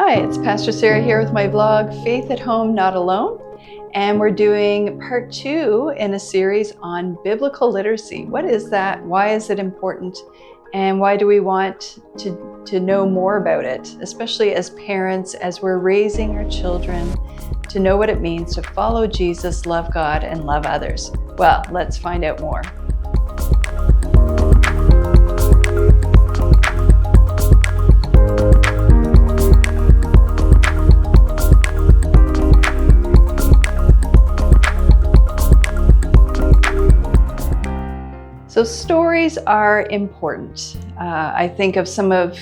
Hi, it's Pastor Sarah here with my vlog, Faith at Home, Not Alone. And we're doing part 2 in a series on biblical literacy. What is that? Why is it important? And why do we want to know more about it, especially as parents, as we're raising our children, to know what it means to follow Jesus, love God, and love others? Well, let's find out more. So stories are important. I think of some of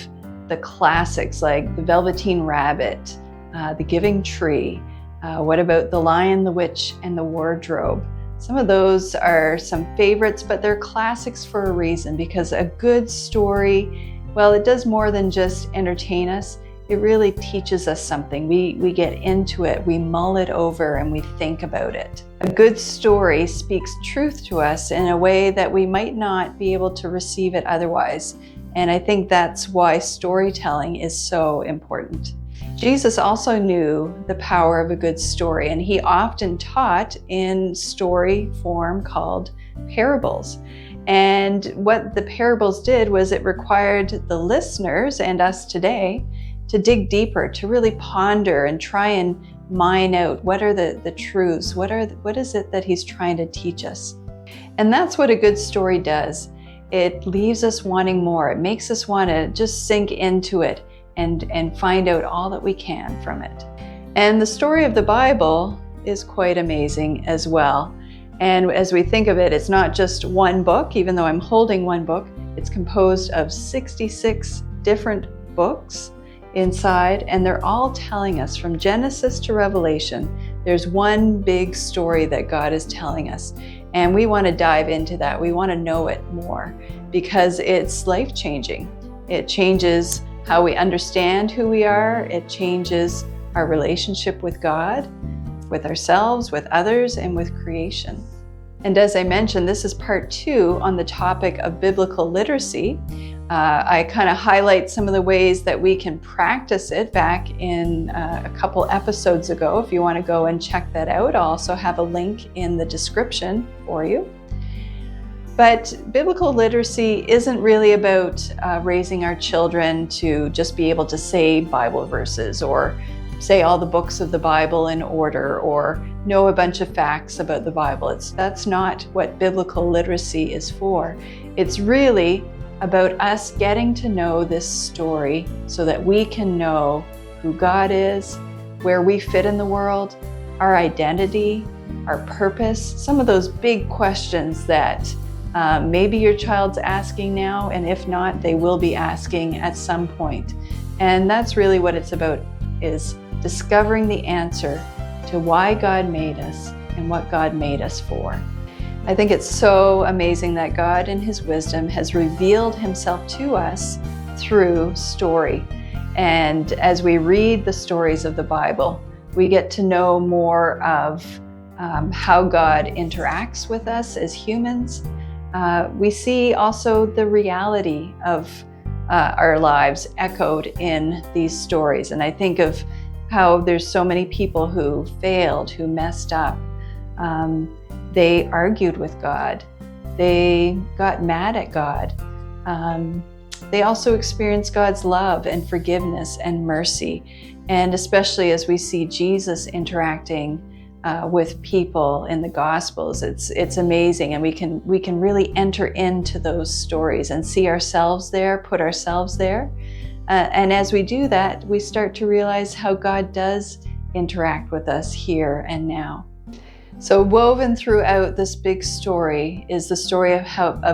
the classics like The Velveteen Rabbit, The Giving Tree. What about The Lion, the Witch, and the Wardrobe? Some of those are some favorites, but they're classics for a reason, because a good story, well, it does more than just entertain us. It really teaches us something. We get into it, we mull it over, and we think about it. A good story speaks truth to us in a way that we might not be able to receive it otherwise. And I think that's why storytelling is so important. Jesus also knew the power of a good story, and he often taught in story form called parables. And what the parables did was it required the listeners and us today to dig deeper, to really ponder and try and mine out what are the truths, what is it that he's trying to teach us. And that's what a good story does. It leaves us wanting more. It makes us want to just sink into it and find out all that we can from it. And the story of the Bible is quite amazing as well. And as we think of it, it's not just one book, even though I'm holding one book. It's composed of 66 different books inside, and they're all telling us from Genesis to Revelation. There's one big story that God is telling us, and we want to dive into that. We want to know it more because it's life-changing. It changes how we understand who we are. It changes our relationship with God, with ourselves, with others, and with creation. And as I mentioned, this is part 2 on the topic of biblical literacy. I kind of highlight some of the ways that we can practice it back in a couple episodes ago. If you want to go and check that out, I'll also have a link in the description for you. But biblical literacy isn't really about raising our children to just be able to say Bible verses or say all the books of the Bible in order or know a bunch of facts about the Bible. That's not what biblical literacy is for. It's really about us getting to know this story so that we can know who God is, where we fit in the world, our identity, our purpose, some of those big questions that maybe your child's asking now, and if not, they will be asking at some point. And that's really what it's about, is discovering the answer to why God made us and what God made us for. I think it's so amazing that God in his wisdom has revealed himself to us through story. And as we read the stories of the Bible, we get to know more of how God interacts with us as humans. We see also the reality of our lives echoed in these stories. And I think of how there's so many people who failed, who messed up. They argued with God. They got mad at God. They also experienced God's love and forgiveness and mercy. And especially as we see Jesus interacting with people in the Gospels, it's amazing. And we can really enter into those stories and see ourselves there, put ourselves there. And as we do that, we start to realize how God does interact with us here and now. So woven throughout this big story is the story of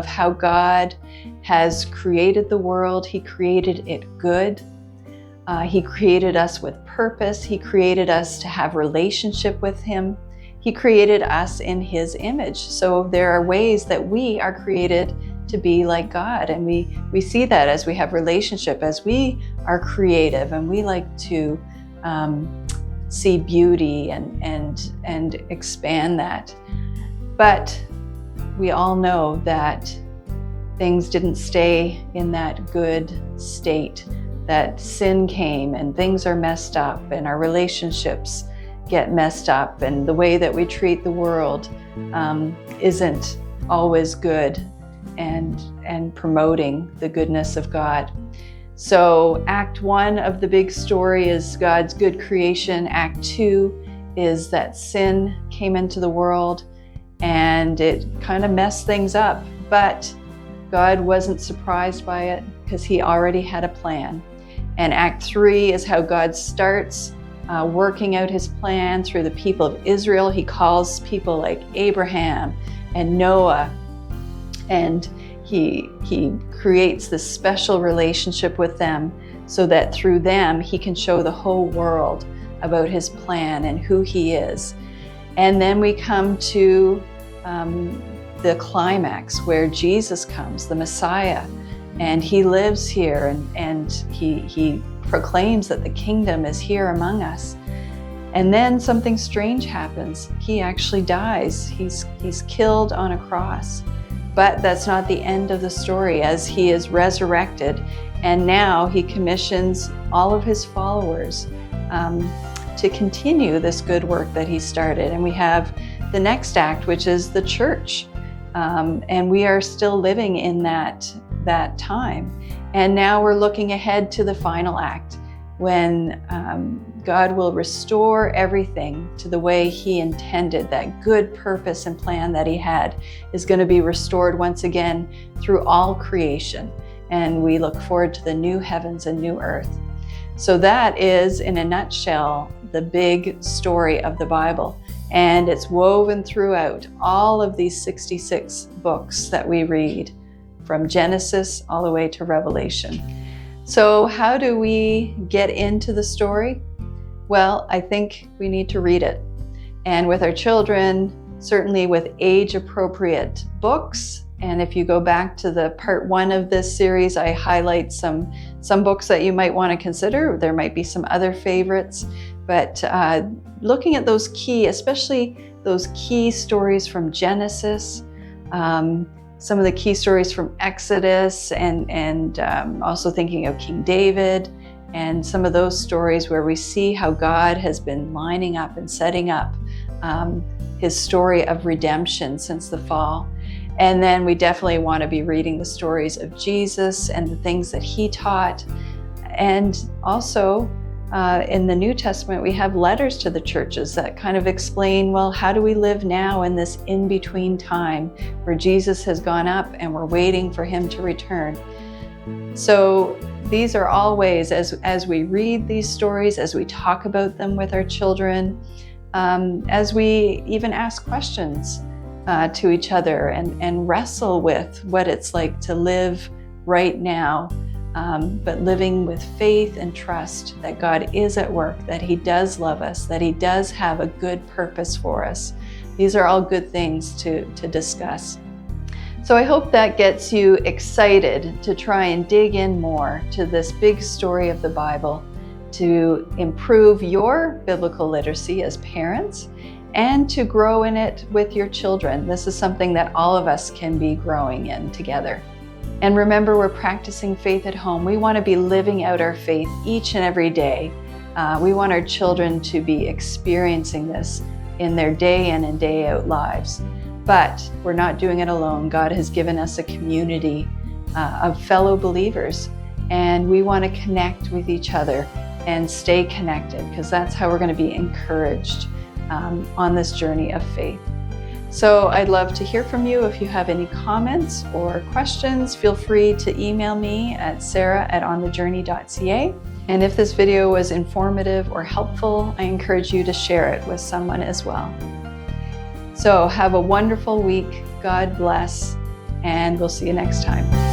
how God has created the world. He created it good. He created us with purpose. He created us to have relationship with him. He created us in his image. So there are ways that we are created to be like God. And we see that as we have relationship, as we are creative and we like to see beauty and expand that. But we all know that things didn't stay in that good state that sin came and things are messed up and our relationships get messed up and the way that we treat the world isn't always good and promoting the goodness of God. So Act 1 of the big story is God's good creation. Act 2 is that sin came into the world and it kind of messed things up, but God wasn't surprised by it because he already had a plan. And Act 3 is how God starts working out his plan through the people of Israel. He calls people like Abraham and Noah, and he creates this special relationship with them so that through them he can show the whole world about his plan and who he is. And then we come to the climax where Jesus comes, the Messiah, and he lives here and he proclaims that the kingdom is here among us. And then something strange happens. He actually dies. He's killed on a cross. But that's not the end of the story, as he is resurrected. And now he commissions all of his followers to continue this good work that he started. And we have the next act, which is the church. And we are still living in that time. And now we're looking ahead to the final act, when God will restore everything to the way he intended. That good purpose and plan that he had is going to be restored once again through all creation. And we look forward to the new heavens and new earth. So that is, in a nutshell, the big story of the Bible. And it's woven throughout all of these 66 books that we read, from Genesis all the way to Revelation. So how do we get into the story? Well, I think we need to read it. And with our children, certainly with age-appropriate books. And if you go back to the part 1 of this series, I highlight some books that you might want to consider. There might be some other favorites, but looking at those key, especially those key stories from Genesis, some of the key stories from Exodus, and also thinking of King David, and some of those stories where we see how God has been lining up and setting up his story of redemption since the fall. And then we definitely want to be reading the stories of Jesus and the things that he taught. And also in the New Testament, we have letters to the churches that kind of explain, well, how do we live now in this in-between time where Jesus has gone up and we're waiting for him to return. So these are all ways, as we read these stories, as we talk about them with our children, as we even ask questions to each other and wrestle with what it's like to live right now, but living with faith and trust that God is at work, that he does love us, that he does have a good purpose for us. These are all good things to discuss. So I hope that gets you excited to try and dig in more to this big story of the Bible, to improve your biblical literacy as parents, and to grow in it with your children. This is something that all of us can be growing in together. And remember, we're practicing faith at home. We want to be living out our faith each and every day. We want our children to be experiencing this in their day in and day out lives. But we're not doing it alone. God has given us a community of fellow believers, and we want to connect with each other and stay connected, because that's how we're going to be encouraged on this journey of faith. So I'd love to hear from you. If you have any comments or questions, feel free to email me at sarah@onthejourney.ca. And if this video was informative or helpful, I encourage you to share it with someone as well. So have a wonderful week. God bless, and we'll see you next time.